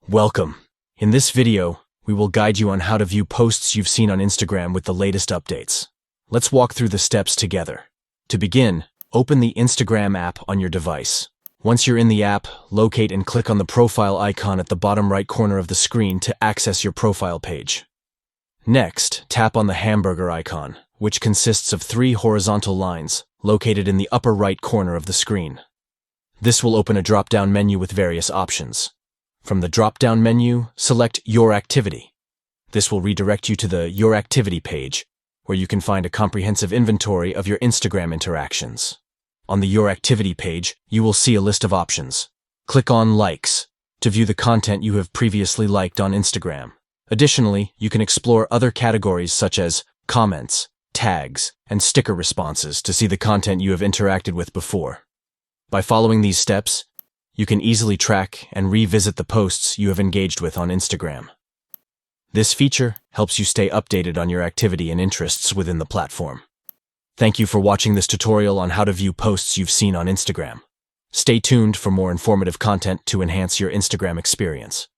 Welcome. In this video, we will guide you on how to view posts you've seen on Instagram with the latest updates. Let's walk through the steps together. To begin, open the Instagram app on your device. Once you're in the app, locate and click on the profile icon at the bottom right corner of the screen to access your profile page. Next, tap on the hamburger icon, which consists of 3 horizontal lines located in the upper right corner of the screen. This will open a drop-down menu with various options. From the drop-down menu, select Your Activity. This will redirect you to the Your Activity page, where you can find a comprehensive inventory of your Instagram interactions. On the Your Activity page, you will see a list of options. Click on Likes to view the content you have previously liked on Instagram. Additionally, you can explore other categories such as comments, tags, and sticker responses to see the content you have interacted with before. By following these steps, you can easily track and revisit the posts you have engaged with on Instagram. This feature helps you stay updated on your activity and interests within the platform. Thank you for watching this tutorial on how to view posts you've seen on Instagram. Stay tuned for more informative content to enhance your Instagram experience.